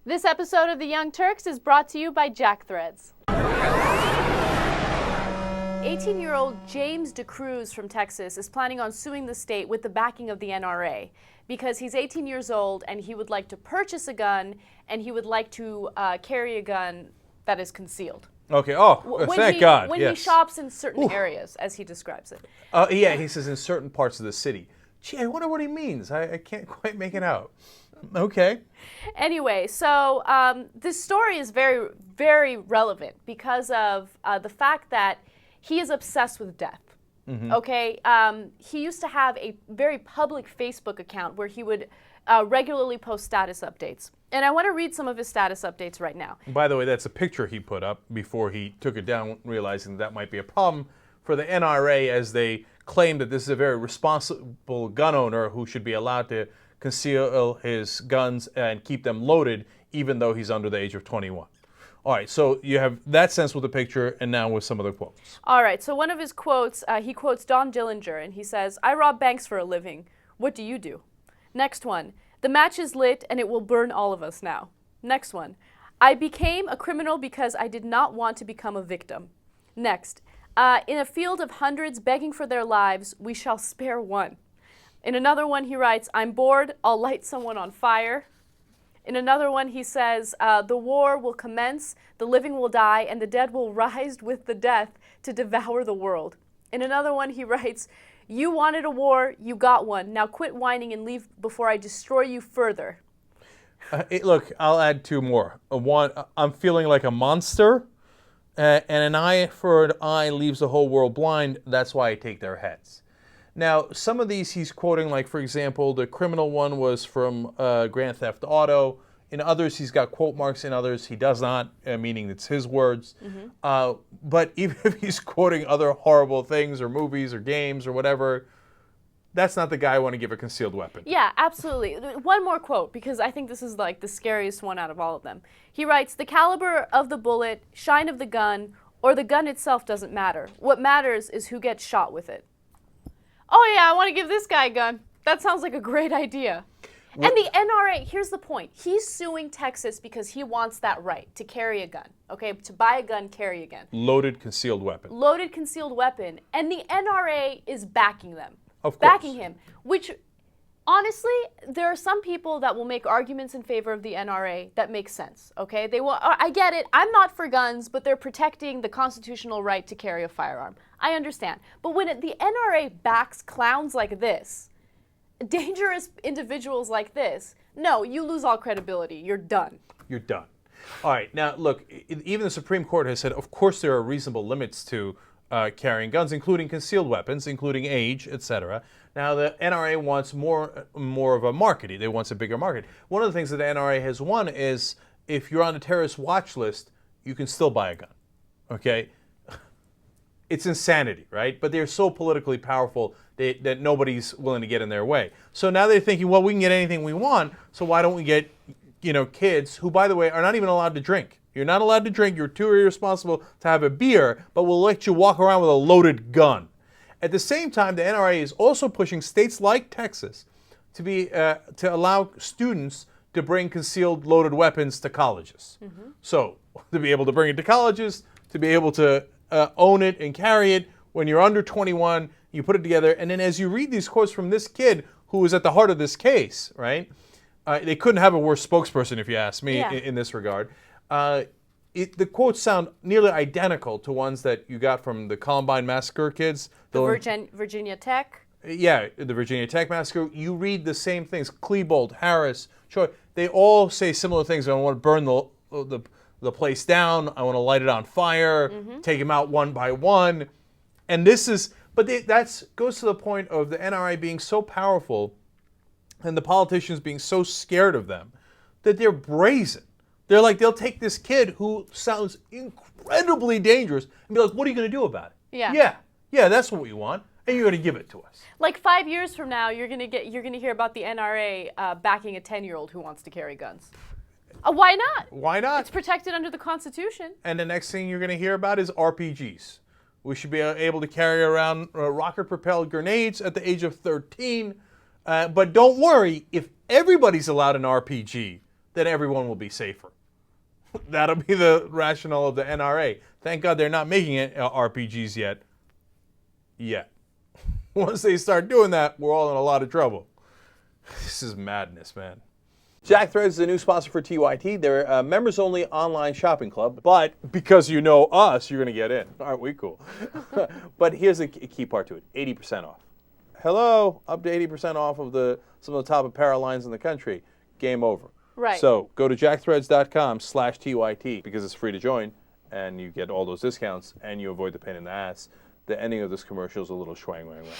This episode of The Young Turks is brought to you by Jack Threads. 18-year-old James DeCruz from Texas is planning on suing the state with the backing of the NRA because he's 18 years old and he would like to purchase a gun and he would like to carry a gun that is concealed. Okay. Oh, thank God. When yes. he shops in certain areas, as he describes it. Yeah, he says in certain parts of the city. Gee, I wonder what he means. I can't quite make it out. Okay. Anyway, so this story is very, very relevant because of the fact that he is obsessed with death. Mm-hmm. Okay, he used to have a very public Facebook account where he would regularly post status updates. And I want to read some of his status updates right now. By the way, that's a picture he put up before he took it down, realizing that might be a problem for the NRA, as they claim that this is a very responsible gun owner who should be allowed to conceal his guns and keep them loaded even though he's under the age of 21. All right, so you have that sense with the picture, and now with some of the quotes. All right, so one of his quotes, he quotes Don Dillinger, and he says, "I rob banks for a living. What do you do?" Next one, "The match is lit, and it will burn all of us now." Next one, "I became a criminal because I did not want to become a victim." Next, "In a field of hundreds begging for their lives, we shall spare one." In another one, he writes, "I'm bored, I'll light someone on fire." In another one, he says, "The war will commence, the living will die, and the dead will rise with the death to devour the world." In another one, he writes, "You wanted a war, you got one. Now quit whining and leave before I destroy you further." Look, I'll add two more. One, I'm feeling like a monster, and an eye for an eye leaves the whole world blind. That's why I take their heads. Now, some of these he's quoting, like, for example, the criminal one was from Grand Theft Auto. In others, he's got quote marks. In others, he does not, meaning it's his words. Mm-hmm. But even if he's quoting other horrible things or movies or games or whatever, that's not the guy I want to give a concealed weapon. Yeah, absolutely. One more quote, because I think this is like the scariest one out of all of them. He writes, "The caliber of the bullet, shine of the gun, or the gun itself doesn't matter. What matters is who gets shot with it." Oh yeah, I want to give this guy a gun. That sounds like a great idea. And the NRA, here's the point. He's suing Texas because he wants that right to carry a gun, okay? To buy a gun, carry a gun. Loaded concealed weapon. Loaded concealed weapon. And the NRA is backing them. Of course. Backing him. Which, honestly, there are some people that will make arguments in favor of the NRA that make sense, okay? They will. I get it. I'm not for guns, but they're protecting the constitutional right to carry a firearm. I understand. But when the NRA backs clowns like this, dangerous individuals like this, no, you lose all credibility. You're done. You're done. All right. Now, look, even the Supreme Court has said, of course, there are reasonable limits to carrying guns, including concealed weapons, including age, etc. Now, the NRA wants more of a market. They want a bigger market. One of the things that the NRA has won is if you're on a terrorist watch list, you can still buy a gun. Okay? It's insanity, right? But they're so politically powerful that nobody's willing to get in their way. So now they're thinking, well, we can get anything we want, so why don't we get, kids who, by the way, are not even allowed to drink. You're not allowed to drink. You're too irresponsible to have a beer, but we'll let you walk around with a loaded gun. At the same time, the NRA is also pushing states like Texas to allow students to bring concealed loaded weapons to colleges. Mm-hmm. So to be able to bring it to colleges, to be able to own it and carry it when you're under 21, you put it together, and then as you read these quotes from this kid who was at the heart of this case, right? They couldn't have a worse spokesperson, if you ask me, in this regard. The quotes sound nearly identical to ones that you got from the Columbine Massacre kids. The Virginia Tech? Yeah, the Virginia Tech Massacre. You read the same things. Klebold, Harris, Choi. They all say similar things. I want to burn the place down. I want to light it on fire, take them out one by one. And this is, but that goes to the point of the NRA being so powerful and the politicians being so scared of them that they're brazen. They're like, they'll take this kid who sounds incredibly dangerous and be like, what are you going to do about it? Yeah, that's what we want. And you're going to give it to us. Like 5 years from now, you're going to hear about the NRA backing a 10-year-old who wants to carry guns. Why not? Why not? It's protected under the Constitution. And the next thing you're going to hear about is RPGs. We should be able to carry around rocket-propelled grenades at the age of 13. But don't worry, if everybody's allowed an RPG then everyone will be safer. That'll be the rationale of the NRA. Thank God they're not making it RPGs yet. Once they start doing that, we're all in a lot of trouble. This is madness, man. JackThreads is a new sponsor for TYT. They're a members-only online shopping club, but because you know us, you're going to get in. Aren't we cool? But here's a key part to it, 80% off. Hello, up to 80% off of some of the top apparel lines in the country. Game over. Right. So go to jackthreads.com/TYT because it's free to join, and you get all those discounts, and you avoid the pain in the ass. The ending of this commercial is a little schwang wang wang.